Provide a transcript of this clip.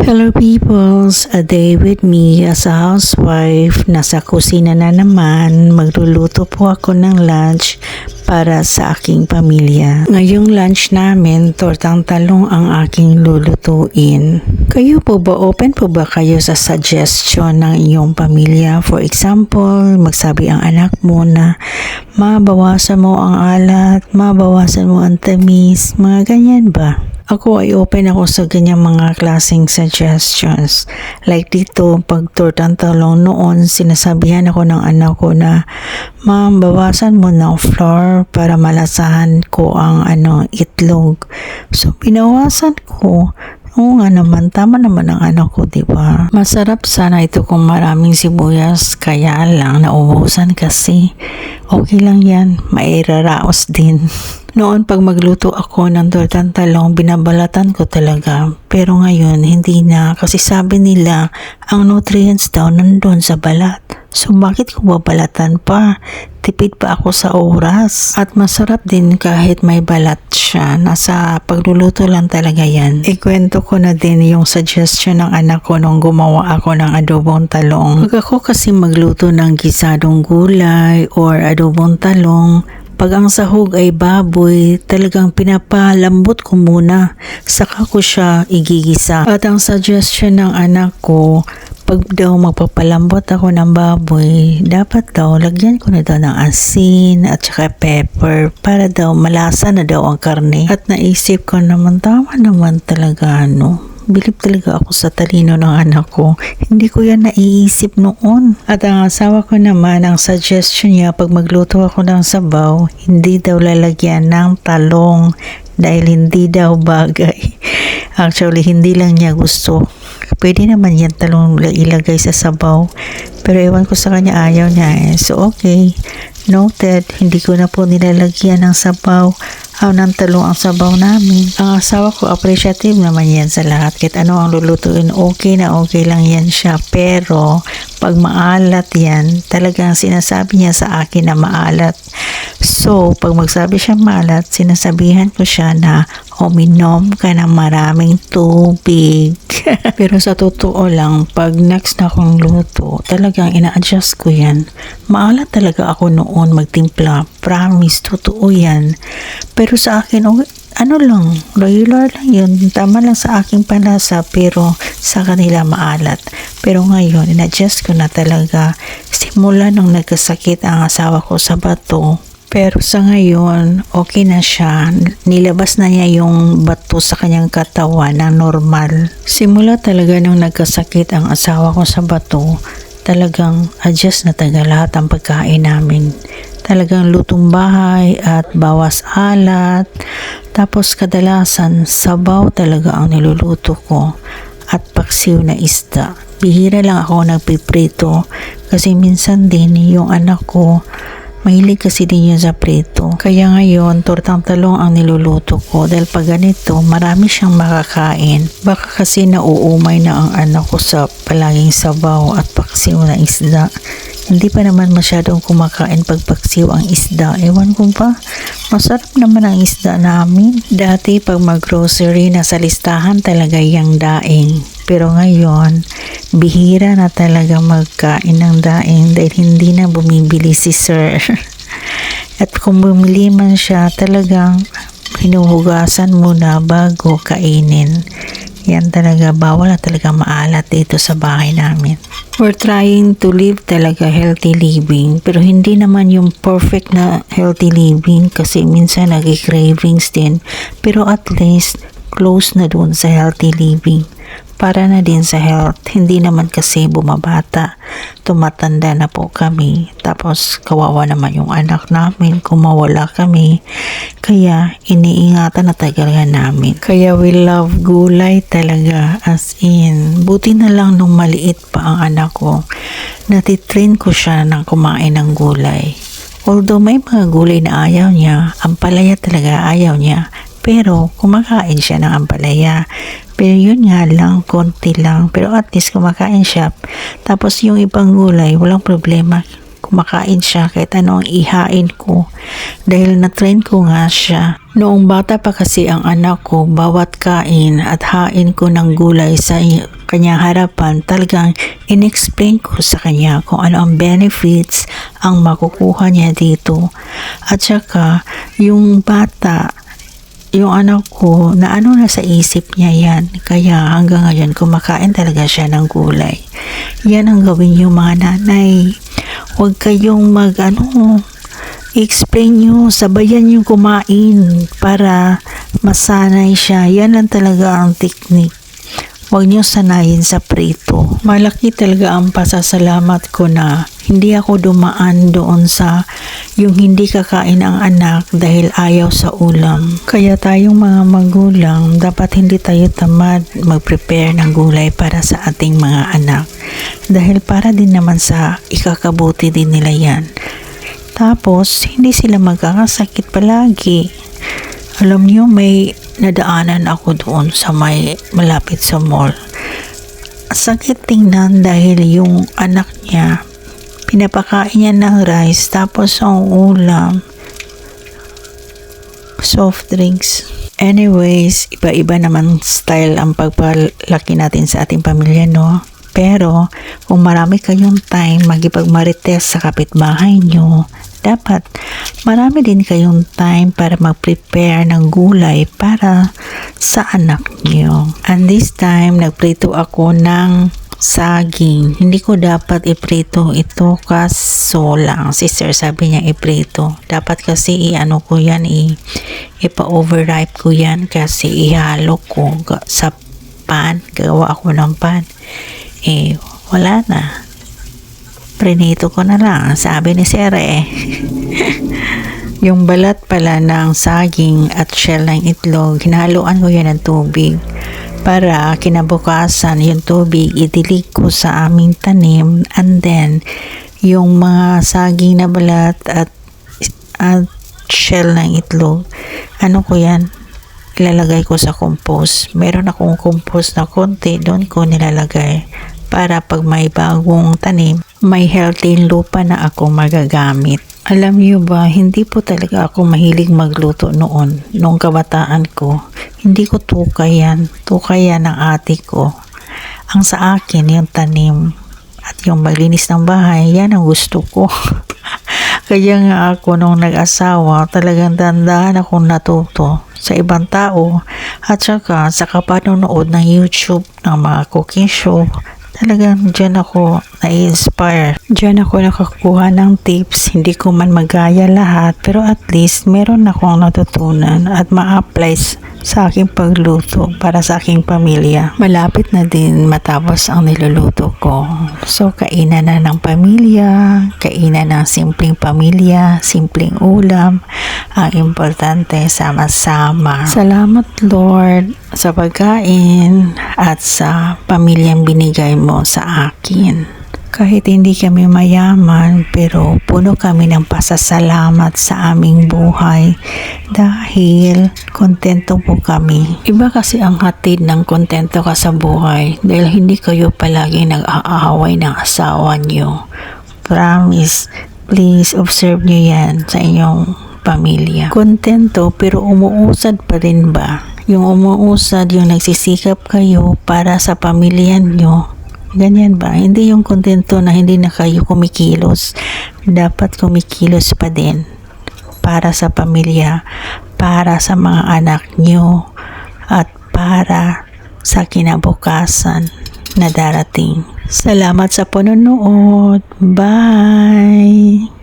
Hello peoples, a day with me as a housewife. Nasa kusina na naman, magluluto po ako ng lunch para sa aking pamilya. Ngayong lunch namin, tortang talong ang aking lulutuin. Kayo po ba, open po ba kayo sa suggestion ng iyong pamilya? For example, magsabi ang anak mo na mabawasan mo ang alat, mabawasan mo ang tamis, mga ganyan ba? Ako ay open ako sa ganyang mga klaseng suggestions. Like dito, pag tortang talong noon, sinasabihan ako ng anak ko na, Ma'am, bawasan mo ng flour para malasahan ko ang itlog. So, binawasan ko. Oo nga naman, tama naman ang anak ko, diba? Masarap sana ito kung maraming sibuyas, kaya lang naubusan kasi. Okay lang yan, mairaraos din. Noon pag magluto ako ng tortang talong, binabalatan ko talaga. Pero ngayon, hindi na kasi sabi nila, ang nutrients daw nandun sa balat. So bakit ko babalatan pa? Tipid pa ako sa oras. At masarap din kahit may balat siya. Nasa pagluluto lang talaga yan. Ikwento ko na din yung suggestion ng anak ko nung gumawa ako ng adobong talong. Pag ako kasi magluto ng gisadong gulay or adobong talong, pag ang sahog ay baboy, talagang pinapalambot ko muna. Saka ko siya igigisa. At ang suggestion ng anak ko, pag daw magpapalambot ako ng baboy, dapat daw lagyan ko na daw ng asin at saka pepper para daw malasa na daw ang karne. At naisip ko naman, tama naman talaga Bilib talaga ako sa talino ng anak ko. Hindi ko yan naiisip noon. At ang asawa ko naman, ang suggestion niya, pag magluto ako ng sabaw, hindi daw lalagyan ng talong dahil hindi daw bagay. Actually, hindi lang niya gusto. Pwede naman yan talong ilagay sa sabaw. Pero ewan ko sa kanya, ayaw niya eh. So okay, noted. Hindi ko na po nilalagyan ng sabaw ng talong ang sabaw namin. Ang asawa ko, appreciative naman yan sa lahat. Kahit ano ang lulutuin, okay na okay lang yan siya. Pero, pag maalat yan, talagang sinasabi niya sa akin na maalat. So, pag magsabi siya maalat, sinasabihan ko siya na uminom ka ng maraming tubig. Pero sa totoo lang, pag next na akong luto, talagang ina-adjust ko yan. Maalat talaga ako noon magtimpla. Promise, totoo yan. Pero sa akin, regular lang yun. Tama lang sa aking panlasa, pero sa kanila maalat. Pero ngayon, in-adjust ko na talaga. Simula nung nagkasakit ang asawa ko sa bato, pero sa ngayon, okay na siya. Nilabas na niya yung bato sa kanyang katawan na normal. Simula talaga nung nagkasakit ang asawa ko sa bato, talagang adjust na talaga lahat ang pagkain namin. Talagang lutong bahay at bawas alat. Tapos kadalasan, sabaw talaga ang niluluto ko at paksiw na isda. Bihira lang ako nagpiprito kasi minsan din yung anak ko, mahilig kasi din yun sa prito. Kaya ngayon, tortang talong ang niluluto ko dahil pag ganito, marami siyang makakain. Baka kasi nauumay na ang anak ko sa palaging sabaw at paksiw na isda. Hindi pa naman masyadong kumakain pag paksiw ang isda. Ewan ko pa, masarap naman ang isda namin. Dati pag mag-grocery, nasa listahan talaga yung daing. Pero ngayon, bihira na talaga magkain ng daing dahil hindi na bumibili si sir. At kung bumili man siya, talagang hinuhugasan muna bago kainin. Yan talaga, bawal na talaga maalat dito sa bahay namin. We're trying to live talaga healthy living, pero hindi naman yung perfect na healthy living kasi minsan nag-cravings din. Pero at least, close na doon sa healthy living. Para na din sa health, hindi naman kasi bumabata. Tumatanda na po kami. Tapos kawawa naman yung anak namin kung mawala kami. Kaya iniingatan na talaga namin. Kaya we love gulay talaga, as in. Buti na lang nung maliit pa ang anak ko. Natitrain ko siya ng kumain ng gulay. Although may mga gulay na ayaw niya, ampalaya talaga ayaw niya. Pero kumakain siya ng ampalaya. Pero yun nga lang, konti lang. Pero at least kumakain siya. Tapos yung ibang gulay, walang problema. Kumakain siya kahit ano ang ihain ko. Dahil na-train ko nga siya Noong bata pa kasi ang anak ko, bawat kain at hain ko ng gulay sa kanyang harapan, talagang in-explain ko sa kanya kung ano ang benefits ang makukuha niya dito. At saka, yung bata, yung anak ko, na ano na sa isip niya yan. Kaya hanggang ngayon, kumakain talaga siya ng gulay. Yan ang gawin yung mga nanay. Huwag kayong i-explain nyo, sabayan yung kumain para masanay siya. Yan lang talaga ang technique. Huwag nyo sanayin sa prito. Malaki talaga ang pasasalamat ko na hindi ako dumaan doon sa yung hindi kakain ang anak dahil ayaw sa ulam. Kaya tayong mga magulang, dapat hindi tayo tamad mag-prepare ng gulay para sa ating mga anak. Dahil para din naman sa ikakabuti din nila yan. Tapos, hindi sila magkakasakit palagi. Alam niyo, may nadaanan ako doon sa malapit sa mall. Sakit tingnan dahil yung anak niya, pinapakain niya ng rice, tapos ang ulam, soft drinks. Anyways, iba-iba naman style ang pagpalaki natin sa ating pamilya, no? Pero, kung marami kayong time magipagmarites sa kapitbahay nyo, dapat marami din kayong time para mag-prepare ng gulay para sa anak nyo. And this time, nagprito ako ng saging. Hindi ko dapat iprito ito kaso lang. Si sir sabi niya iprito. Dapat kasi ko yan, ipa-overripe ko yan kasi ihalo ko sa pan. Gawa ako ng pan. Wala na. Prinito ko na lang, sabi ni Sir Yung balat pala ng saging at shell ng itlog, hinaluan ko yan ng tubig para kinabukasan yung tubig idilig ko sa aming tanim, and then yung mga saging na balat at shell ng itlog, ilalagay ko sa compost. Meron akong compost na konti, doon ko nilalagay para pag may bagong tanim, may healthy lupa na ako magagamit. Alam niyo ba, hindi po talaga ako mahilig magluto noon. Noong kabataan ko, hindi ko tukay yan. Tukay yan ng ate ko. Ang sa akin, yung tanim at yung maglinis ng bahay, yan ang gusto ko. Kaya nga ako nung nag-asawa, talagang dandahan akong natuto sa ibang tao at saka sa kapanonood ng YouTube ng mga cooking show. Talagang dyan ako na-inspire. Dyan ako nakakuha ng tips. Hindi ko man magaya lahat, pero at least meron akong natutunan at ma-apply sa aking pagluto para sa aking pamilya. Malapit na din matapos ang niluluto ko. So, kainan na ng pamilya, kainan ng simpleng pamilya, simpleng ulam. Ang importante, sama-sama. Salamat Lord sa pagkain at sa pamilyang binigay mo sa akin. Kahit hindi kami mayaman, pero puno kami ng pasasalamat sa aming buhay dahil kontento po kami. Iba kasi ang hatid ng kontento ka sa buhay dahil hindi kayo palagi nag-aaway ng asawa nyo. Promise, please observe nyo yan sa inyong pamilya. Kontento pero umuusad pa rin ba? Yung umuusad, yung nagsisikap kayo para sa pamilya nyo. Ganyan ba? Hindi yung kontento na hindi na kayo kumikilos. Dapat kumikilos pa din para sa pamilya, para sa mga anak nyo, at para sa kinabukasan na darating. Salamat sa panonood. Bye!